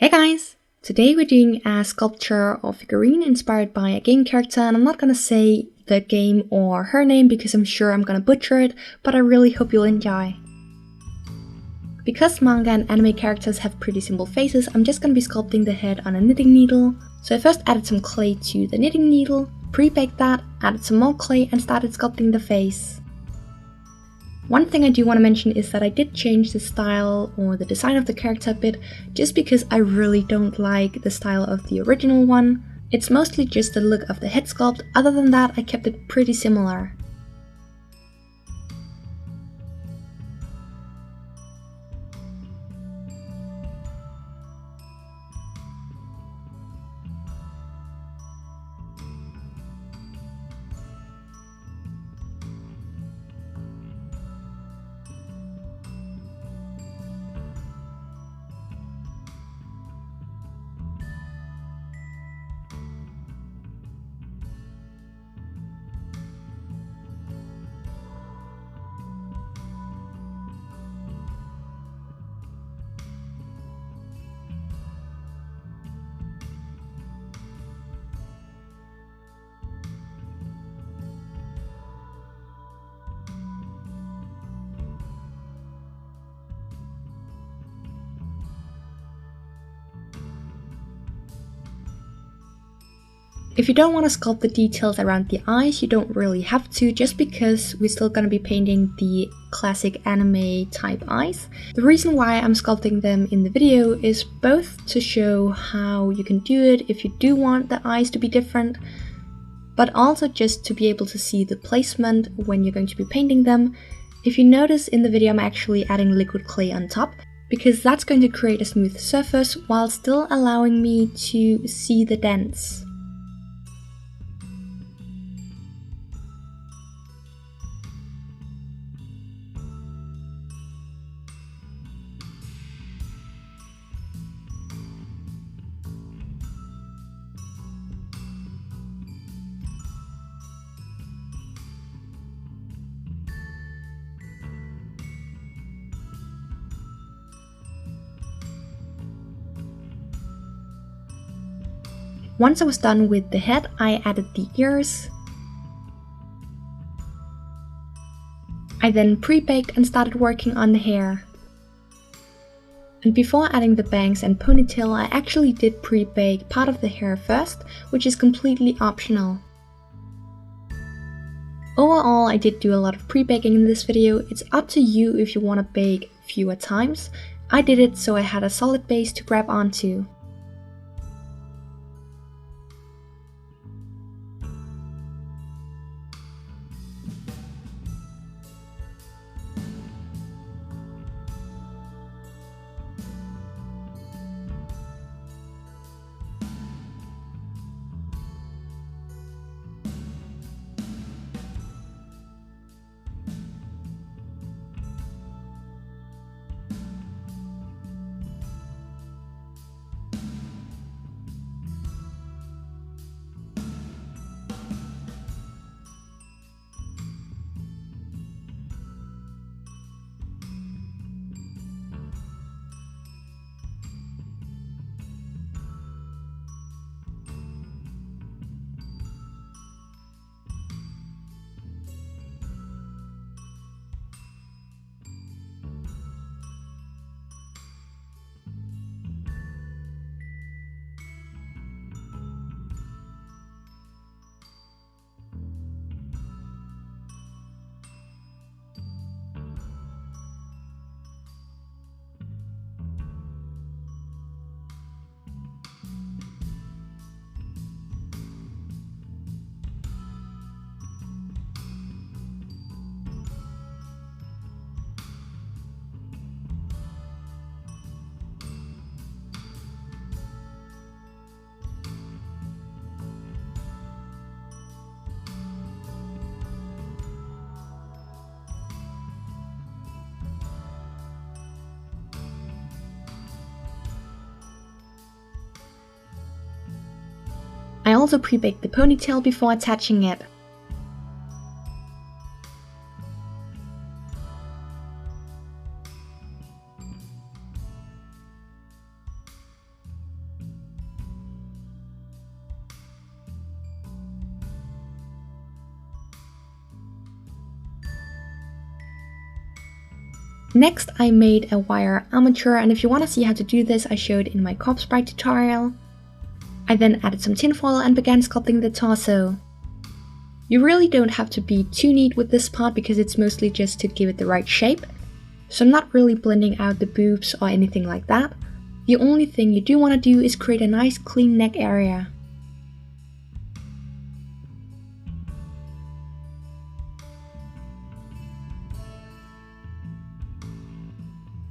Hey guys! Today we're doing a sculpture of figurine inspired by a game character, and I'm not gonna say the game or her name because I'm sure I'm gonna butcher it, but I really hope you'll enjoy. Because manga and anime characters have pretty simple faces, I'm just gonna be sculpting the head on a knitting needle. So I first added some clay to the knitting needle, pre-baked that, added some more clay and started sculpting the face. One thing I do want to mention is that I did change the style or the design of the character a bit, just because I really don't like the style of the original one. It's mostly just the look of the head sculpt. Other than that, I kept it pretty similar. If you don't want to sculpt the details around the eyes, you don't really have to, just because we're still going to be painting the classic anime type eyes. The reason why I'm sculpting them in the video is both to show how you can do it if you do want the eyes to be different, but also just to be able to see the placement when you're going to be painting them. If you notice in the video, I'm actually adding liquid clay on top, because that's going to create a smooth surface while still allowing me to see the dents. Once I was done with the head, I added the ears. I then pre-baked and started working on the hair. And before adding the bangs and ponytail, I actually did pre-bake part of the hair first, which is completely optional. Overall, I did do a lot of pre-baking in this video. It's up to you if you want to bake fewer times. I did it so I had a solid base to grab onto. I also pre-baked the ponytail before attaching it. Next, I made a wire armature, and if you want to see how to do this, I showed in my corpse bride tutorial. I then added some tinfoil and began sculpting the torso. You really don't have to be too neat with this part because it's mostly just to give it the right shape. So I'm not really blending out the boobs or anything like that. The only thing you do want to do is create a nice clean neck area.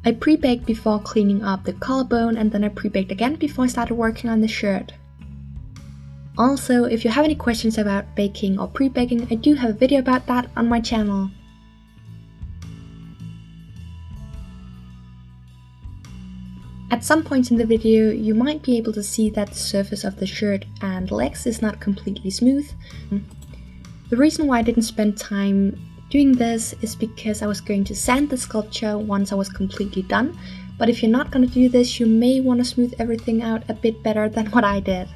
I pre-baked before cleaning up the collarbone, and then I pre-baked again before I started working on the shirt. Also, if you have any questions about baking or pre-baking, I do have a video about that on my channel. At some points in the video, you might be able to see that the surface of the shirt and legs is not completely smooth. The reason why I didn't spend time doing this is because I was going to sand the sculpture once I was completely done, but if you're not going to do this, you may want to smooth everything out a bit better than what I did.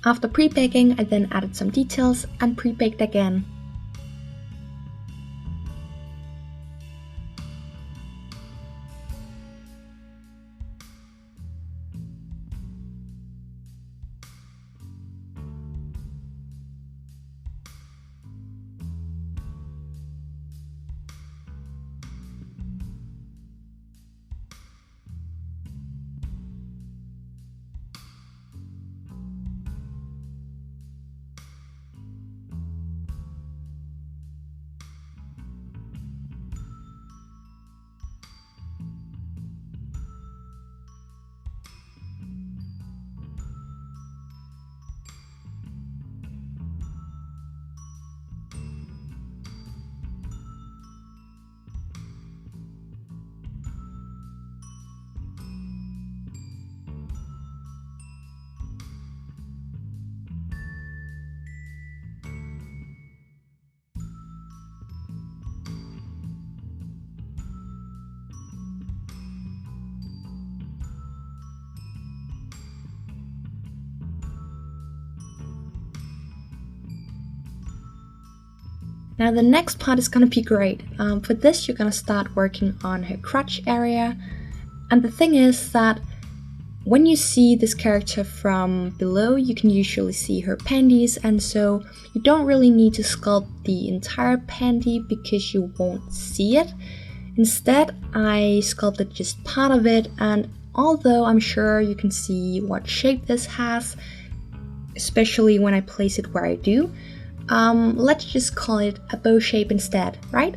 After pre-baking, I then added some details and pre-baked again. Now the next part is gonna be great. For this you're gonna start working on her crotch area, and the thing is that when you see this character from below, you can usually see her panties, and so you don't really need to sculpt the entire panty because you won't see it. Instead, I sculpted just part of it, and although I'm sure you can see what shape this has, especially when I place it where I do, let's just call it a bow shape instead, right?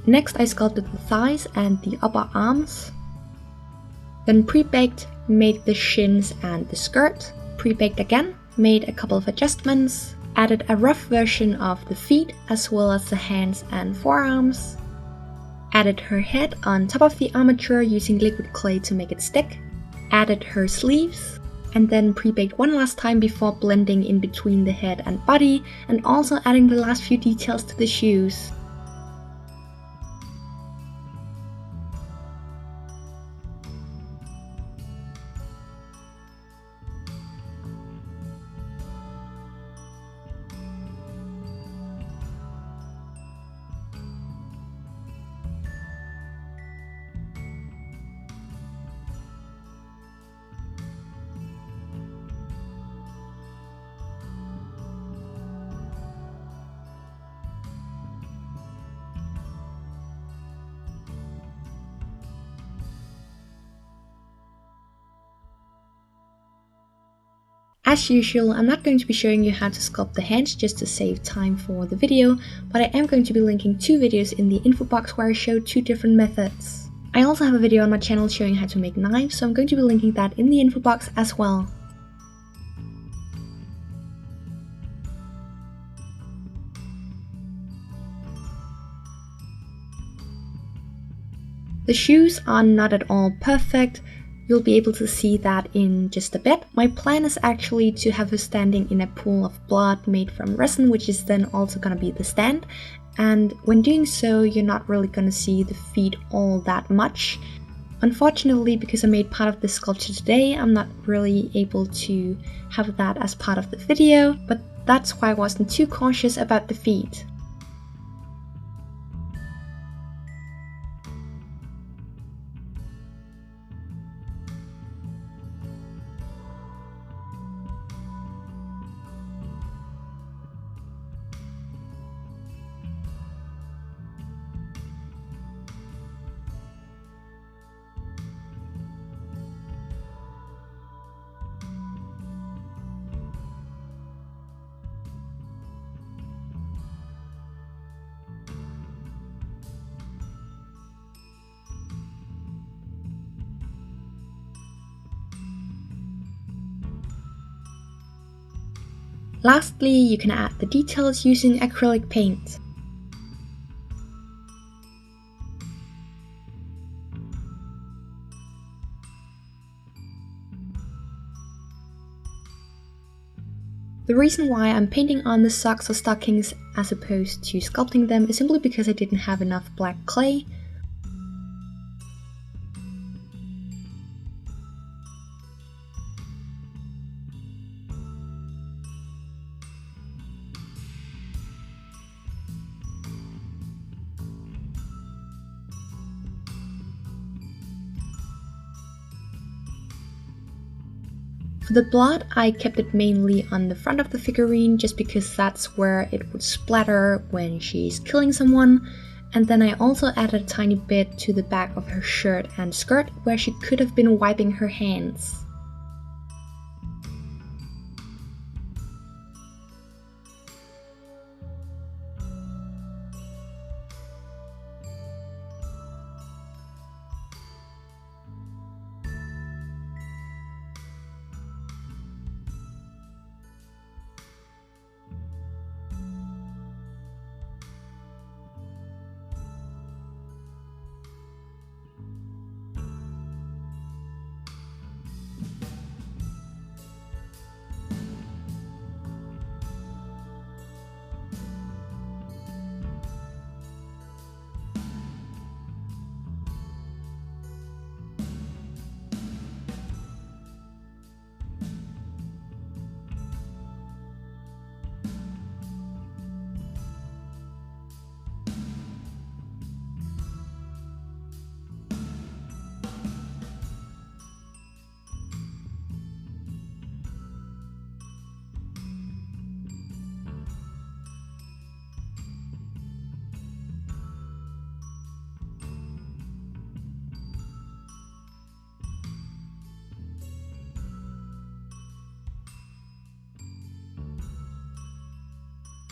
Next I sculpted the thighs and the upper arms. Then pre-baked, made the shins and the skirt. Pre-baked again, made a couple of adjustments. Added a rough version of the feet as well as the hands and forearms. Added her head on top of the armature using liquid clay to make it stick. Added her sleeves. And then pre-baked one last time before blending in between the head and body, and also adding the last few details to the shoes. As usual, I'm not going to be showing you how to sculpt the hands just to save time for the video, but I am going to be linking 2 videos in the info box where I show 2 different methods. I also have a video on my channel showing how to make knives, so I'm going to be linking that in the info box as well. The shoes are not at all perfect, You'll be able to see that in just a bit. My plan is actually to have her standing in a pool of blood made from resin, which is then also going to be the stand. And when doing so, you're not really going to see the feet all that much. Unfortunately, because I made part of this sculpture today, I'm not really able to have that as part of the video, but that's why I wasn't too cautious about the feet. Lastly, you can add the details using acrylic paint. The reason why I'm painting on the socks or stockings as opposed to sculpting them is simply because I didn't have enough black clay. For the blood, I kept it mainly on the front of the figurine just because that's where it would splatter when she's killing someone. And then I also added a tiny bit to the back of her shirt and skirt where she could have been wiping her hands.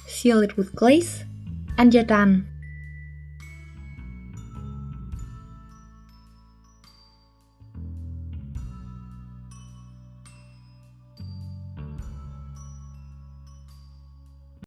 Seal it with glaze, and you're done.